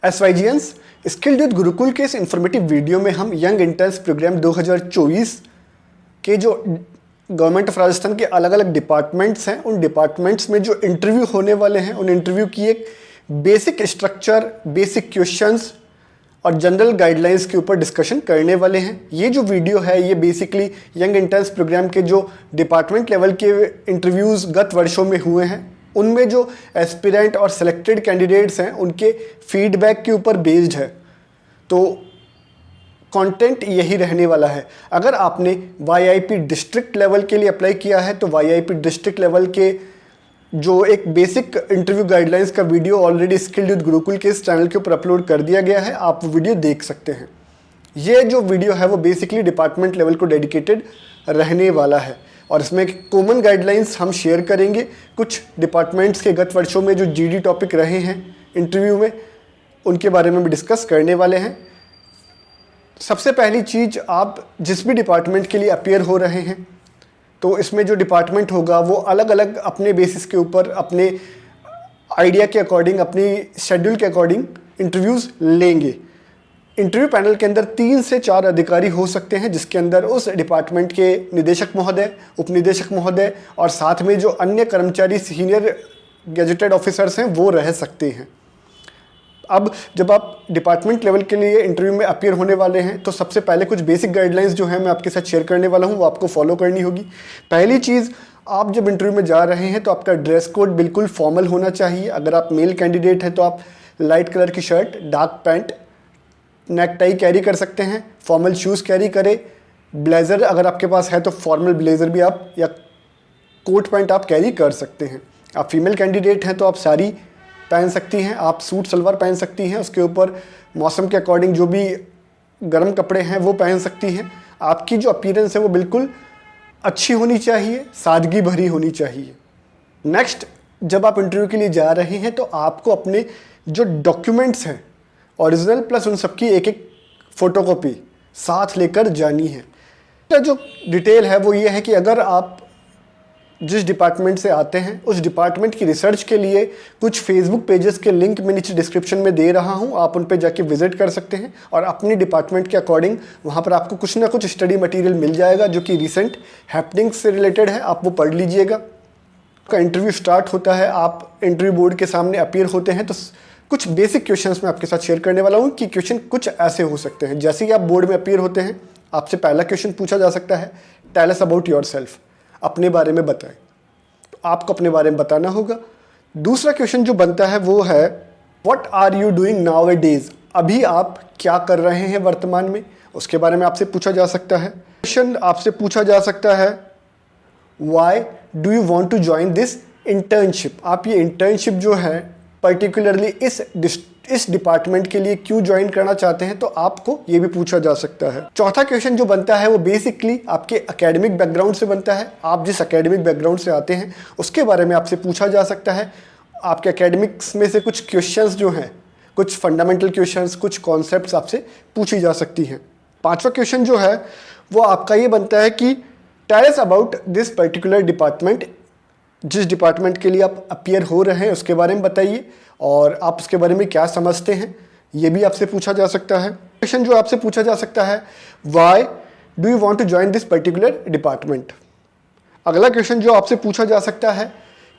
SYGNs skilled with Gurukul के इस informative video में हम यंग इंटर्न्स प्रोग्राम 2024 के जो गवर्नमेंट ऑफ राजस्थान के अलग अलग डिपार्टमेंट्स हैं, उन डिपार्टमेंट्स में जो इंटरव्यू होने वाले हैं, उन इंटरव्यू की एक बेसिक स्ट्रक्चर, बेसिक क्वेश्चंस और जनरल गाइडलाइंस के ऊपर डिस्कशन करने वाले हैं। ये जो वीडियो है ये बेसिकली यंग इंटर्न्स प्रोग्राम के जो डिपार्टमेंट लेवल के इंटरव्यूज़ गत वर्षों में हुए हैं, उनमें जो एस्पिरेंट और सेलेक्टेड कैंडिडेट्स हैं उनके फीडबैक के ऊपर बेस्ड है। तो कंटेंट यही रहने वाला है। अगर आपने YIP डिस्ट्रिक्ट लेवल के लिए अप्लाई किया है तो YIP डिस्ट्रिक्ट लेवल के जो एक बेसिक इंटरव्यू गाइडलाइंस का video already skilled with Gurukul के इस चैनल के ऊपर अपलोड कर दिया गया है, आप वो वीडियो देख सकते हैं। ये जो वीडियो है वो बेसिकली डिपार्टमेंट लेवल को डेडिकेटेड रहने वाला है और इसमें कॉमन गाइडलाइंस हम शेयर करेंगे। कुछ डिपार्टमेंट्स के गत वर्षों में जो GD टॉपिक रहे हैं इंटरव्यू में, उनके बारे में भी डिस्कस करने वाले हैं। सबसे पहली चीज़, आप जिस भी डिपार्टमेंट के लिए अपीयर हो रहे हैं तो इसमें जो डिपार्टमेंट होगा वो अलग अलग अपने बेसिस के ऊपर, अपने आइडिया के अकॉर्डिंग, अपनी शेड्यूल के अकॉर्डिंग इंटरव्यूज़ लेंगे। इंटरव्यू पैनल के अंदर 3 से 4 अधिकारी हो सकते हैं, जिसके अंदर उस डिपार्टमेंट के निदेशक महोदय, उपनिदेशक महोदय और साथ में जो अन्य कर्मचारी सीनियर गेजेटेड ऑफिसर्स हैं वो रह सकते हैं। अब जब आप डिपार्टमेंट लेवल के लिए इंटरव्यू में अपीयर होने वाले हैं तो सबसे पहले कुछ बेसिक गाइडलाइंस जो है मैं आपके साथ शेयर करने वाला हूं, वो आपको फॉलो करनी होगी। पहली चीज़, आप जब इंटरव्यू में जा रहे हैं तो आपका ड्रेस कोड बिल्कुल फॉर्मल होना चाहिए। अगर आप मेल कैंडिडेट हैं तो आप लाइट कलर की shirt, dark pant, neck tie carry कर सकते हैं, फॉर्मल शूज़ कैरी करें। ब्लेज़र अगर आपके पास है तो फॉर्मल ब्लेज़र भी आप या कोट पैंट आप कैरी कर सकते हैं। आप फीमेल कैंडिडेट हैं तो आप साड़ी पहन सकती हैं, आप सूट सलवार पहन सकती हैं, उसके ऊपर मौसम के अकॉर्डिंग जो भी गर्म कपड़े हैं वो पहन सकती हैं। आपकी जो अपीयरेंस है वो बिल्कुल अच्छी होनी चाहिए, सादगी भरी होनी चाहिए। नेक्स्ट, जब आप इंटरव्यू के लिए जा रहे हैं तो आपको अपने जो डॉक्यूमेंट्स हैं ओरिजिनल प्लस उन सबकी एक एक फ़ोटोकॉपी साथ लेकर जानी है। जो डिटेल है वो ये है कि अगर आप जिस डिपार्टमेंट से आते हैं उस डिपार्टमेंट की रिसर्च के लिए कुछ फेसबुक पेजेस के लिंक मैं नीचे डिस्क्रिप्शन में दे रहा हूं, आप उन पे जाके विजिट कर सकते हैं और अपनी डिपार्टमेंट के अकॉर्डिंग वहां पर आपको कुछ ना कुछ स्टडी मटेरियल मिल जाएगा जो कि रिसेंट हैपनिंग्स से रिलेटेड है, आप वो पढ़ लीजिएगा। का इंटरव्यू स्टार्ट होता है, आप इंटरव्यू बोर्ड के सामने अपीयर होते हैं तो कुछ बेसिक क्वेश्चंस मैं आपके साथ शेयर करने वाला हूँ कि क्वेश्चन कुछ ऐसे हो सकते हैं। जैसे ही आप बोर्ड में अपीयर होते हैं, आपसे पहला क्वेश्चन पूछा जा सकता है, टेल अस अबाउट योरसेल्फ, अपने बारे में बताएं। तो आपको अपने बारे में बताना होगा। दूसरा क्वेश्चन जो बनता है वो है, what are you doing nowadays, अभी आप क्या कर रहे हैं वर्तमान में, उसके बारे में आपसे पूछा जा सकता है। क्वेश्चन आपसे पूछा जा सकता है, why do you want to join this internship, आप ये इंटर्नशिप जो है पर्टिकुलरली इस डिपार्टमेंट के लिए क्यों ज्वाइन करना चाहते हैं, तो आपको ये भी पूछा जा सकता है। चौथा क्वेश्चन जो बनता है वो बेसिकली आपके एकेडमिक बैकग्राउंड से बनता है। आप जिस एकेडमिक बैकग्राउंड से आते हैं उसके बारे में आपसे पूछा जा सकता है। आपके एकेडमिक्स में से कुछ क्वेश्चंस जो हैं, कुछ फंडामेंटल क्वेश्चंस, कुछ कॉन्सेप्ट्स आपसे पूछी जा सकती हैं। पांचवा क्वेश्चन जो है वो आपका ये बनता है कि tell us about this particular department, जिस डिपार्टमेंट के लिए आप अपीयर हो रहे हैं उसके बारे में बताइए और आप उसके बारे में क्या समझते हैं, ये भी आपसे पूछा जा सकता है। क्वेश्चन जो आपसे पूछा जा सकता है, why do you want to join this particular department. अगला क्वेश्चन जो आपसे पूछा जा सकता है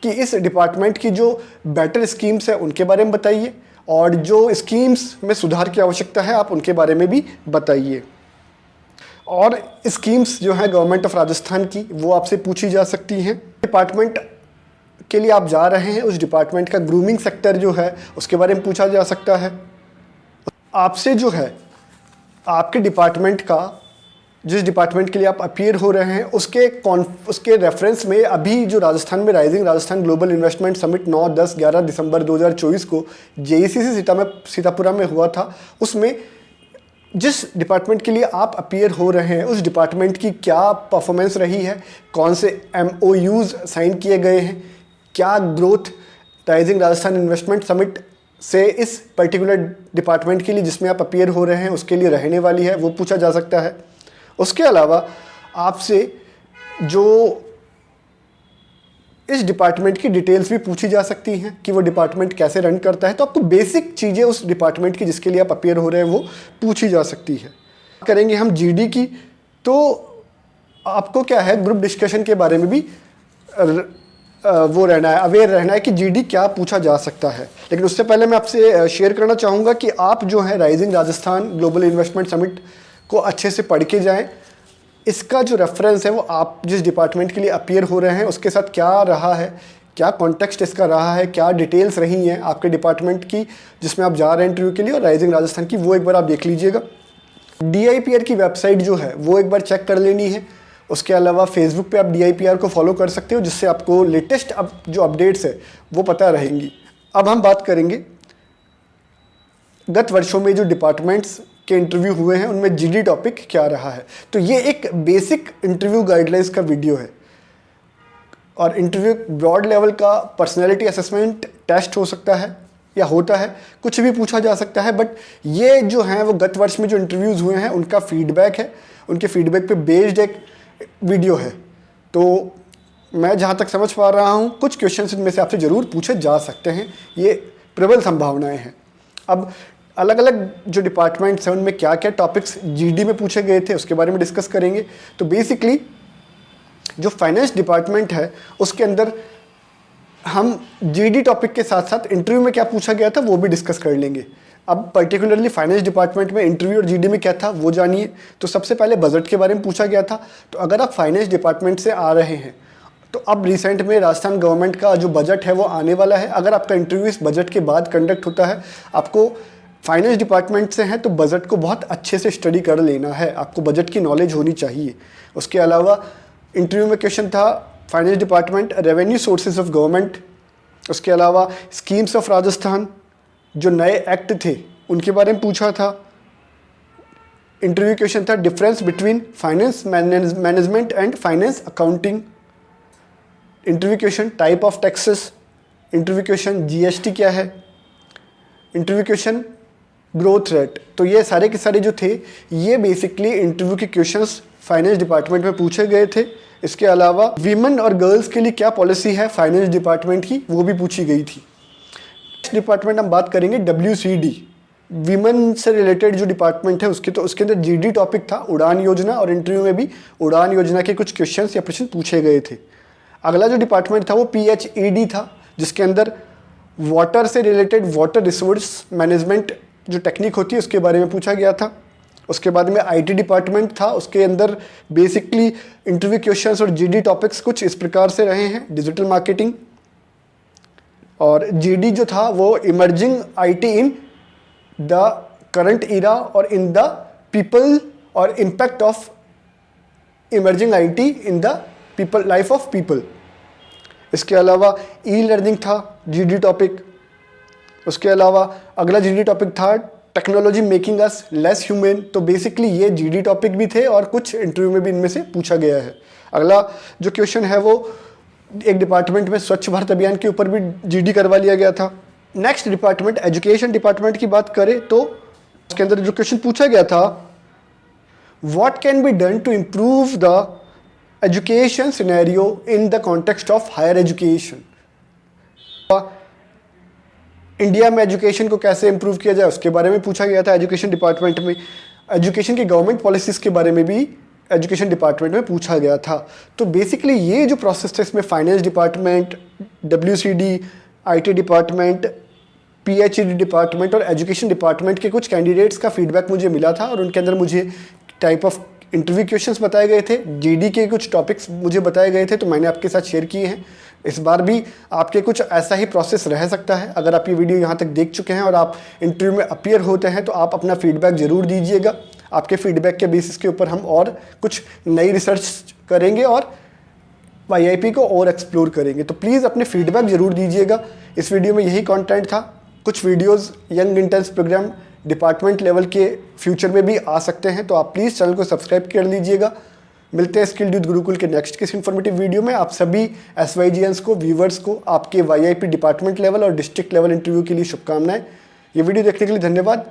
कि इस डिपार्टमेंट की जो बेटर स्कीम्स है उनके बारे में बताइए और जो स्कीम्स में सुधार की आवश्यकता है आप उनके बारे में भी बताइए। और स्कीम्स जो है गवर्नमेंट ऑफ राजस्थान की वो आपसे पूछी जा सकती हैं। डिपार्टमेंट के लिए आप जा रहे हैं, उस डिपार्टमेंट का ग्रूमिंग सेक्टर जो है उसके बारे में पूछा जा सकता है। आपसे जो है आपके डिपार्टमेंट का, जिस डिपार्टमेंट के लिए आप अपीयर हो रहे हैं उसके रेफरेंस में अभी जो राजस्थान में rising Rajasthan global investment summit 9, 10, 11 दिसंबर 2024 को JECC सीतापुरा में हुआ था, उसमें जिस डिपार्टमेंट के लिए आप अपीयर हो रहे हैं उस डिपार्टमेंट की क्या परफॉर्मेंस रही है, कौन से MOUs साइन किए गए हैं, क्या growth rising Rajasthan investment summit से इस पर्टिकुलर डिपार्टमेंट के लिए जिसमें आप अपीयर हो रहे हैं उसके लिए रहने वाली है, वो पूछा जा सकता है। उसके अलावा आपसे जो इस डिपार्टमेंट की डिटेल्स भी पूछी जा सकती हैं कि वो डिपार्टमेंट कैसे रन करता है। तो आपको बेसिक चीज़ें उस डिपार्टमेंट की जिसके लिए आप अपियर हो रहे हैं वो पूछी जा सकती है। करेंगे हम जीडी की, तो आपको क्या है, ग्रुप डिस्कशन के बारे में भी वो रहना है, अवेयर रहना है कि जीडी क्या पूछा जा सकता है। लेकिन उससे पहले मैं आपसे शेयर करना चाहूँगा कि आप जो है rising Rajasthan global investment summit को अच्छे से पढ़ के जाएं। इसका जो रेफरेंस है वो आप जिस डिपार्टमेंट के लिए अपियर हो रहे हैं उसके साथ क्या रहा है, क्या कॉन्टेक्स्ट इसका रहा है, क्या डिटेल्स रही हैं आपके डिपार्टमेंट की जिसमें आप जा रहे हैं इंटरव्यू के लिए, और राइजिंग राजस्थान की, वो एक बार आप देख लीजिएगा। DIPR की वेबसाइट जो है वो एक बार चेक कर लेनी है। उसके अलावा फेसबुक पे आप DIPR को फॉलो कर सकते हो, जिससे आपको लेटेस्ट जो अपडेट्स है वो पता रहेंगी। अब हम बात करेंगे गत वर्षों में जो डिपार्टमेंट्स के इंटरव्यू हुए हैं उनमें जीडी टॉपिक क्या रहा है। तो ये एक बेसिक इंटरव्यू गाइडलाइंस का वीडियो है, और इंटरव्यू ब्रॉड लेवल का पर्सनैलिटी असेसमेंट टेस्ट हो सकता है या होता है, कुछ भी पूछा जा सकता है। बट ये जो हैं वो गत वर्ष में जो इंटरव्यूज़ हुए हैं उनका फीडबैक है, उनके फीडबैक पे बेस्ड एक वीडियो है। तो मैं जहाँ तक समझ पा रहा हूँ कुछ क्वेश्चन इनमें से आपसे ज़रूर पूछे जा सकते हैं, ये प्रबल संभावनाएं हैं। अब अलग अलग जो डिपार्टमेंट्स हैं उनमें क्या क्या टॉपिक्स जीडी में पूछे गए थे उसके बारे में डिस्कस करेंगे। तो बेसिकली जो फाइनेंस डिपार्टमेंट है उसके अंदर हम जीडी टॉपिक के साथ साथ इंटरव्यू में क्या पूछा गया था वो भी डिस्कस कर लेंगे। अब पर्टिकुलरली फाइनेंस डिपार्टमेंट में इंटरव्यू और जीडी में क्या था वो जानिए। तो सबसे पहले बजट के बारे में पूछा गया था। तो अगर आप फाइनेंस डिपार्टमेंट से आ रहे हैं तो अब रिसेंट में राजस्थान गवर्नमेंट का जो बजट है वो आने वाला है। अगर आपका इंटरव्यू इस बजट के बाद कंडक्ट होता है, आपको फाइनेंस डिपार्टमेंट से हैं तो बजट को बहुत अच्छे से स्टडी कर लेना है, आपको बजट की नॉलेज होनी चाहिए। उसके अलावा इंटरव्यू में क्वेश्चन था finance department revenue sources of government, उसके अलावा स्कीम्स ऑफ राजस्थान, जो नए एक्ट थे उनके बारे में पूछा था। इंटरव्यू क्वेश्चन था difference between finance management and finance accounting. Interview question type of taxes. Interview question GST क्या है। Interview question growth rate. तो ये सारे के सारे जो थे ये बेसिकली इंटरव्यू के क्वेश्चंस फाइनेंस डिपार्टमेंट में पूछे गए थे। इसके अलावा वीमेन और गर्ल्स के लिए क्या पॉलिसी है फाइनेंस डिपार्टमेंट की, वो भी पूछी गई थी। नेक्स्ट डिपार्टमेंट हम बात करेंगे WCD, वीमेन से रिलेटेड जो डिपार्टमेंट है उसके, तो उसके अंदर जीडी टॉपिक था उड़ान योजना, और इंटरव्यू में भी उड़ान योजना के कुछ क्वेश्चंस या प्रश्न पूछे गए थे। अगला जो डिपार्टमेंट था वो PHED था, जिसके अंदर वाटर से रिलेटेड वाटर रिसोर्स मैनेजमेंट जो टेक्निक होती है उसके बारे में पूछा गया था। उसके बाद में IT डिपार्टमेंट था, उसके अंदर बेसिकली इंटरव्यू क्वेश्चंस और जीडी टॉपिक्स कुछ इस प्रकार से रहे हैं। डिजिटल मार्केटिंग, और जीडी जो था वो emerging IT in the current era और इन द पीपल, और impact of emerging IT in the people, life of people. इसके अलावा E-लर्निंग था जीडी टॉपिक। उसके अलावा अगला जीडी टॉपिक था technology making us less human. तो बेसिकली ये जीडी टॉपिक भी थे और कुछ इंटरव्यू में भी इनमें से पूछा गया है। अगला जो क्वेश्चन है वो एक डिपार्टमेंट में स्वच्छ भारत अभियान के ऊपर भी जीडी करवा लिया गया था। नेक्स्ट डिपार्टमेंट एजुकेशन डिपार्टमेंट की बात करें तो उसके अंदर जो क्वेश्चन पूछा गया था, what can be done to improve the education scenario in the context of higher education. India में एजुकेशन को कैसे इंप्रूव किया जाए उसके बारे में पूछा गया था एजुकेशन डिपार्टमेंट में। एजुकेशन की गवर्नमेंट पॉलिसीज़ के बारे में भी एजुकेशन डिपार्टमेंट में पूछा गया था। तो बेसिकली ये जो प्रोसेस था इसमें finance department, WCD, IT department, PHED department और एजुकेशन डिपार्टमेंट के कुछ कैंडिडेट्स का फीडबैक मुझे मिला था, और उनके अंदर मुझे टाइप ऑफ इंटरव्यू क्वेश्चंस बताए गए थे, जीडी के कुछ टॉपिक्स मुझे बताए गए थे, तो मैंने आपके साथ शेयर किए हैं। इस बार भी आपके कुछ ऐसा ही प्रोसेस रह सकता है। अगर आप ये वीडियो यहाँ तक देख चुके हैं और आप इंटरव्यू में अपीयर होते हैं तो आप अपना फीडबैक ज़रूर दीजिएगा। आपके फीडबैक के बेसिस के ऊपर हम और कुछ नई रिसर्च करेंगे और YIP को और एक्सप्लोर करेंगे। तो प्लीज़ अपने फीडबैक ज़रूर दीजिएगा। इस वीडियो में यही कंटेंट था। कुछ videos young interns program department level के फ्यूचर में भी आ सकते हैं, तो आप प्लीज़ चैनल को सब्सक्राइब कर लीजिएगा। मिलते हैं स्किल्ड विद गुरुकुल के नेक्स्ट किसी इन्फॉर्मेटिव वीडियो में। आप सभी SYGNs को, व्यूवर्स को आपके YIP डिपार्टमेंट लेवल और डिस्ट्रिक्ट लेवल इंटरव्यू के लिए शुभकामनाएं। ये वीडियो देखने के लिए धन्यवाद।